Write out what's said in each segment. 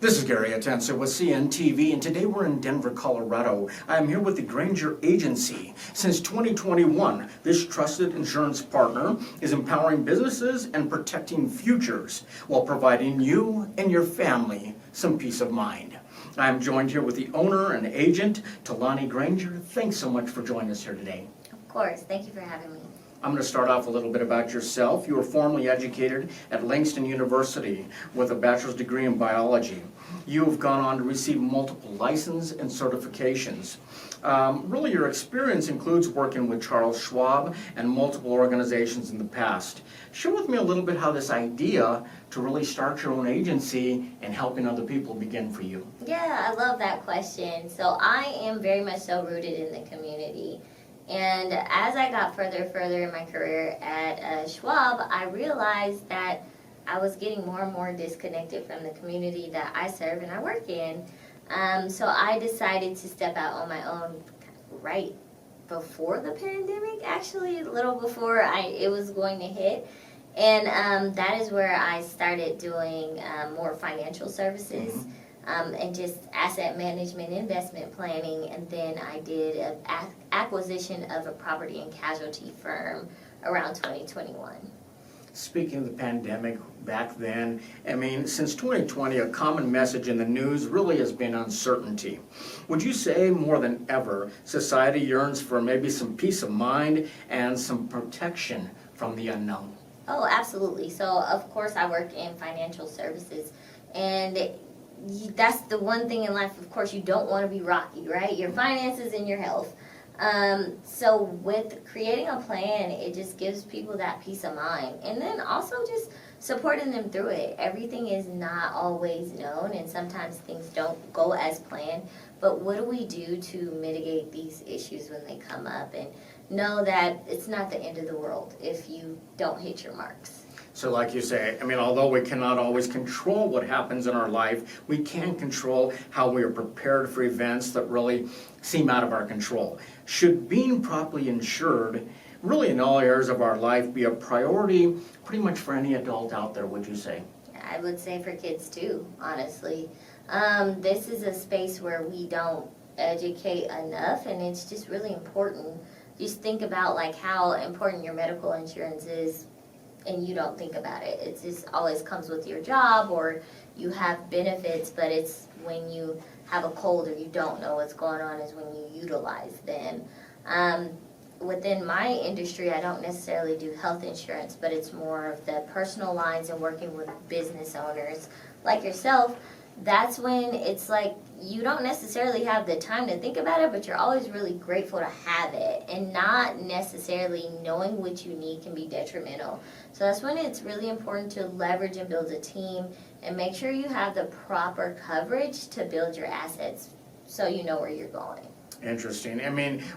This is Gary Atencio with CNTV, and today we're in Denver, Colorado. I'm here with the Granger agency. Since 2021, this trusted insurance partner is empowering businesses and protecting futures while providing you and your family some peace of mind. I'm joined here with the owner and agent, Talonnie Granger. Thanks so much for joining us here today. Of course. Thank you for having me. I'm going to start off a little bit about yourself. You were formerly educated at Langston University with a bachelor's degree in biology. You have gone on to receive multiple licenses and certifications. Really, your experience includes working with Charles Schwab and multiple organizations in the past. Share with me a little bit how this idea to really start your own agency and helping other people began for you. Yeah, I love that question. So I am very much so rooted in the community. And as I got further in my career at Schwab, I realized that I was getting more and more disconnected from the community that I serve and I work in. So I decided to step out on my own right before the pandemic, actually, a little before it was going to hit. And that is where I started doing more financial services. And just asset management, investment planning, and then I did an acquisition of a property and casualty firm around 2021. Speaking of the pandemic back then, since 2020, a common message in the news really has been uncertainty. Would you say more than ever, society yearns for maybe some peace of mind and some protection from the unknown? Oh, absolutely. So, of course, I work in financial services, and that's the one thing in life, of course, you don't want to be rocky, right? Your finances and your health. So with creating a plan, it just gives people that peace of mind. And then also just supporting them through it. Everything is not always known, and sometimes things don't go as planned. But what do we do to mitigate these issues when they come up? And know that it's not the end of the world if you don't hit your marks. So like you say, although we cannot always control what happens in our life, we can control how we are prepared for events that really seem out of our control. Should being properly insured, really in all areas of our life, be a priority pretty much for any adult out there, would you say? I would say for kids too, honestly. This is a space where we don't educate enough, and it's just really important. Just think about like how important your medical insurance is, and you don't think about it. It just always comes with your job, or you have benefits, but it's when you have a cold or you don't know what's going on is when you utilize them. Within my industry, I don't necessarily do health insurance, but it's more of the personal lines and working with business owners like yourself. That's when it's like you don't necessarily have the time to think about it, but you're always really grateful to have it, and not necessarily knowing what you need can be detrimental. So that's when it's really important to leverage and build a team and make sure you have the proper coverage to build your assets so you know where you're going. Interesting.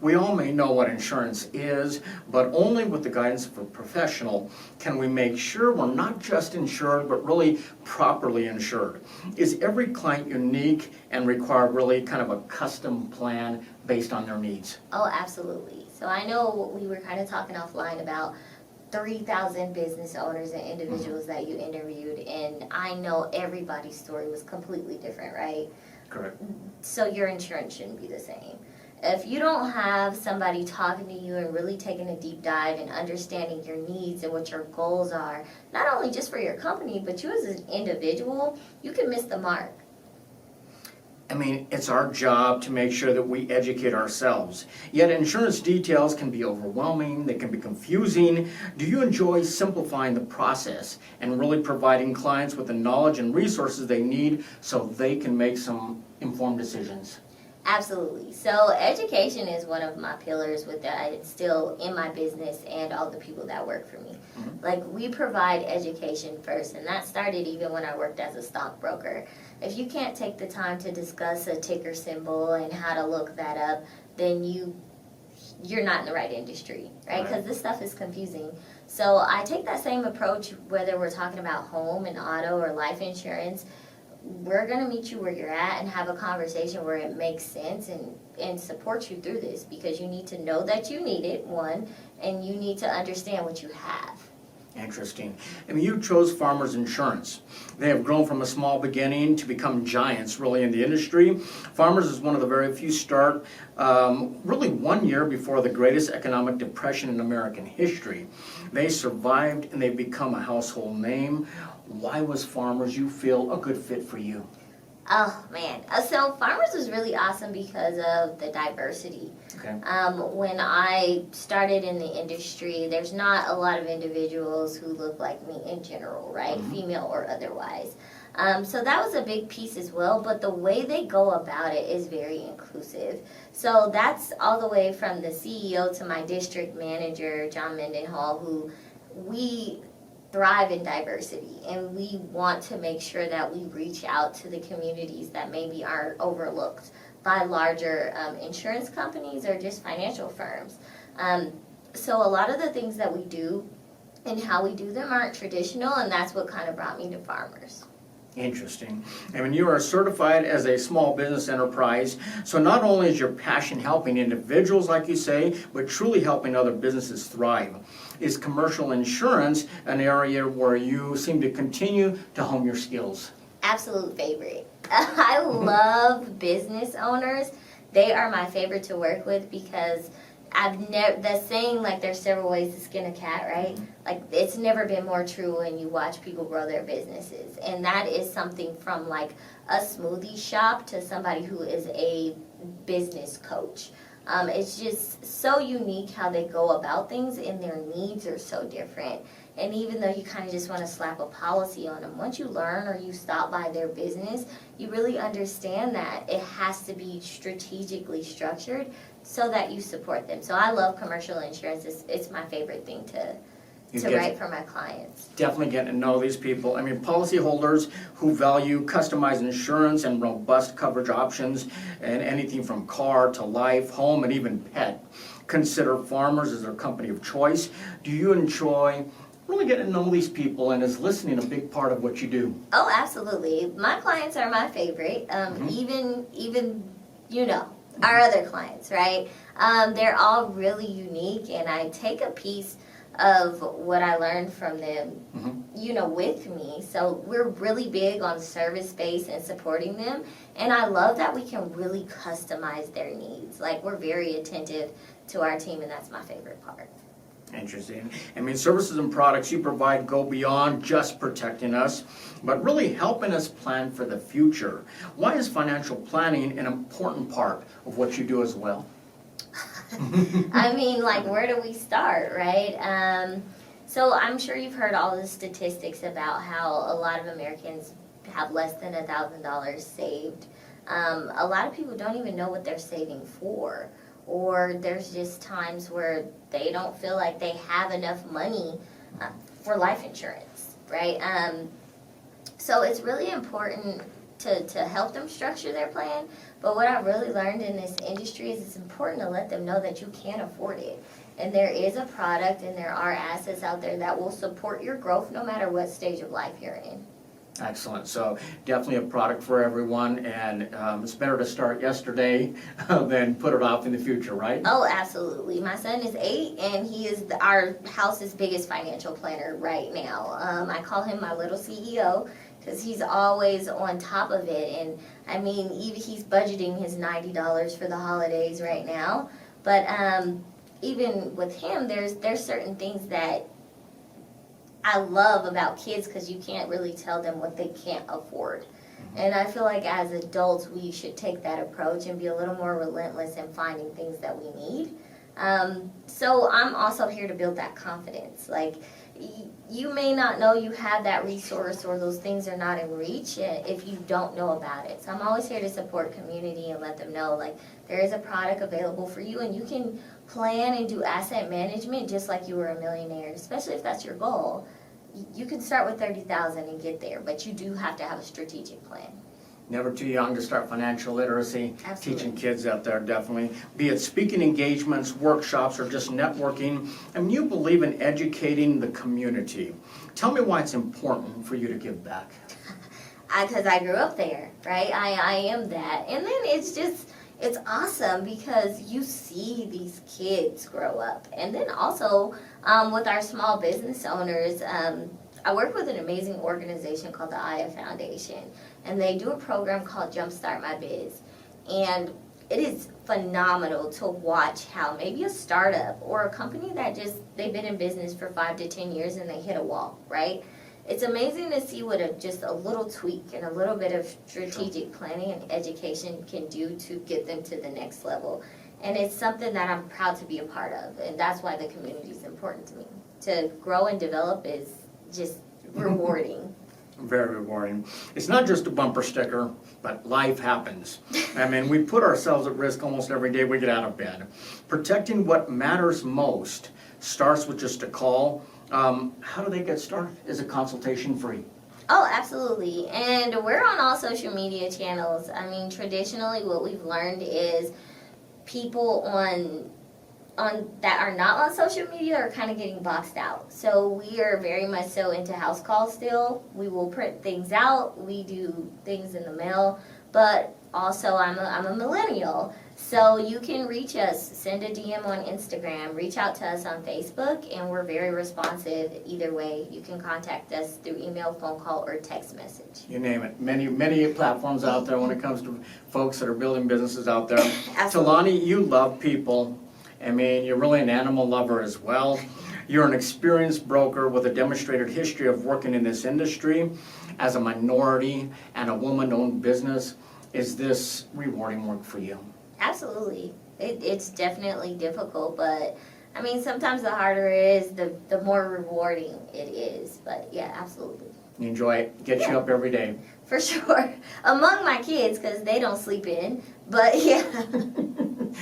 We all may know what insurance is, but only with the guidance of a professional can we make sure we're not just insured, but really properly insured. Is every client unique and require really kind of a custom plan based on their needs? Oh, absolutely. So I know we were kind of talking offline about 3,000 business owners and individuals that you interviewed, and I know everybody's story was completely different, right? Correct. So your insurance shouldn't be the same. If you don't have somebody talking to you and really taking a deep dive and understanding your needs and what your goals are, not only just for your company, but you as an individual, you can miss the mark. It's our job to make sure that we educate ourselves. Yet insurance details can be overwhelming, they can be confusing. Do you enjoy simplifying the process and really providing clients with the knowledge and resources they need so they can make some informed decisions? Absolutely. So education is one of my pillars with that I instill in my business and all the people that work for me. Like, we provide education first, and that started even when I worked as a stockbroker. If you can't take the time to discuss a ticker symbol and how to look that up, then you're not in the right industry, right? Because this stuff is confusing. So I take that same approach whether we're talking about home and auto or life insurance. We're going to meet you where you're at and have a conversation where it makes sense and support you through this, because you need to know that you need it, one, and you need to understand what you have. Interesting. I mean, you chose Farmers Insurance. They have grown from a small beginning to become giants, really, in the industry. Farmers is one of the very few start really 1 year before the greatest economic depression in American history. They survived and they've become a household name. Why was Farmers, you feel, a good fit for you? Oh man, so Farmers was really awesome because of the diversity. Okay. When I started in the industry, there's not a lot of individuals who look like me in general, right? Mm-hmm. Female or otherwise. So that was a big piece as well, but the way they go about it is very inclusive. So that's all the way from the CEO to my district manager, John Mendenhall, who we thrive in diversity, and we want to make sure that we reach out to the communities that maybe are overlooked by larger insurance companies or just financial firms. So a lot of the things that we do and how we do them aren't traditional, and that's what kind of brought me to Farmers. Interesting. I mean, you are certified as a small business enterprise, so not only is your passion helping individuals, like you say, but truly helping other businesses thrive. Is commercial insurance an area where you seem to continue to hone your skills? Absolute favorite. I love business owners. They are my favorite to work with because I've never, the saying, like, there's several ways to skin a cat, right? Like, it's never been more true when you watch people grow their businesses. And that is something from, like, a smoothie shop to somebody who is a business coach. It's just so unique how they go about things, and their needs are so different. And even though you kind of just want to slap a policy on them, once you learn or you stop by their business, you really understand that it has to be strategically structured so that you support them. So I love commercial insurance. It's my favorite thing to write for my clients. Definitely getting to know these people. I mean, policyholders who value customized insurance and robust coverage options and anything from car to life, home, and even pet consider Farmers as their company of choice. Do you enjoy really getting to know these people, and is listening a big part of what you do? Oh, absolutely. My clients are my favorite. Even our other clients, right? They're all really unique, and I take a piece of what I learned from them, with me. So we're really big on service-based and supporting them, and I love that we can really customize their needs. Like, we're very attentive to our team, and that's my favorite part. Interesting. I mean, services and products you provide go beyond just protecting us, but really helping us plan for the future. Why is financial planning an important part of what you do as well? I mean, like, where do we start, right? So I'm sure you've heard all the statistics about how a lot of Americans have less than $1,000 saved. A lot of people don't even know what they're saving for. Or there's just times where they don't feel like they have enough money for life insurance, right? So it's really important to help them structure their plan. But what I've really learned in this industry is it's important to let them know that you can afford it. And there is a product and there are assets out there that will support your growth no matter what stage of life you're in. Excellent. So definitely a product for everyone, and it's better to start yesterday than put it off in the future, right? Oh, absolutely. My son is 8, and he is our house's biggest financial planner right now. I call him my little CEO because he's always on top of it. And I mean, even he's budgeting his $90 for the holidays right now. But even with him, there's certain things that I love about kids because you can't really tell them what they can't afford. And I feel like as adults, we should take that approach and be a little more relentless in finding things that we need. So I'm also here to build that confidence. Like, you may not know you have that resource or those things are not in reach if you don't know about it. So I'm always here to support community and let them know, like, there is a product available for you, and you can plan and do asset management just like you were a millionaire, especially if that's your goal. You can start with $30,000 and get there, but you do have to have a strategic plan. Never too young to start financial literacy. Absolutely. Teaching kids out there, definitely. Be it speaking engagements, workshops, or just networking. I mean, you believe in educating the community. Tell me why it's important for you to give back. Because I grew up there, right? I am that. And then it's awesome because you see these kids grow up. And then also, With our small business owners, I work with an amazing organization called the Aya Foundation, and they do a program called Jumpstart My Biz. And it is phenomenal to watch how maybe a startup or a company that they've been in business for 5 to 10 years and they hit a wall, right? It's amazing to see what just a little tweak and a little bit of strategic planning and education can do to get them to the next level. And it's something that I'm proud to be a part of, and that's why the community is important to me. To grow and develop is just rewarding. Very rewarding. It's not just a bumper sticker, but life happens. I mean, we put ourselves at risk almost every day we get out of bed. Protecting what matters most starts with just a call. How do they get started? Is a consultation free? Oh, absolutely. And we're on all social media channels. I mean, traditionally what we've learned is people on that are not on social media are kind of getting boxed out. So we are very much so into house calls still. We will print things out. We do things in the mail. But also I'm a millennial. So you can reach us, send a DM on Instagram, reach out to us on Facebook, and we're very responsive either way. You can contact us through email, phone call, or text message. You name it. Many platforms out there when it comes to folks that are building businesses out there. Absolutely. Talonnie, you love people. I mean, you're really an animal lover as well. You're an experienced broker with a demonstrated history of working in this industry as a minority and a woman-owned business. Is this rewarding work for you? Absolutely. It's definitely difficult, but I mean, sometimes the harder it is, the more rewarding it is. But yeah, absolutely. You enjoy it? Gets you up every day? For sure. Among my kids, because they don't sleep in. But yeah.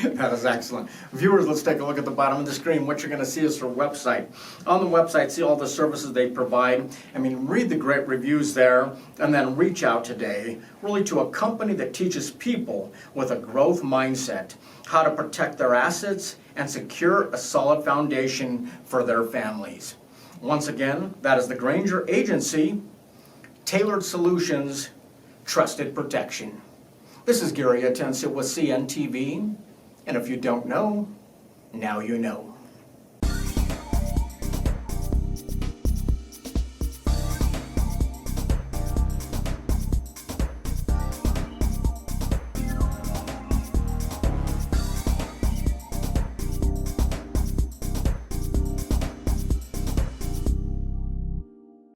That is excellent. Viewers, let's take a look at the bottom of the screen. What you're going to see is their website. On the website, see all the services they provide. I mean, read the great reviews there, and then reach out today, really to a company that teaches people with a growth mindset how to protect their assets and secure a solid foundation for their families. Once again, that is the Granger Agency, tailored solutions, trusted protection. This is Gary Atencio with CNTV. And if you don't know, now you know.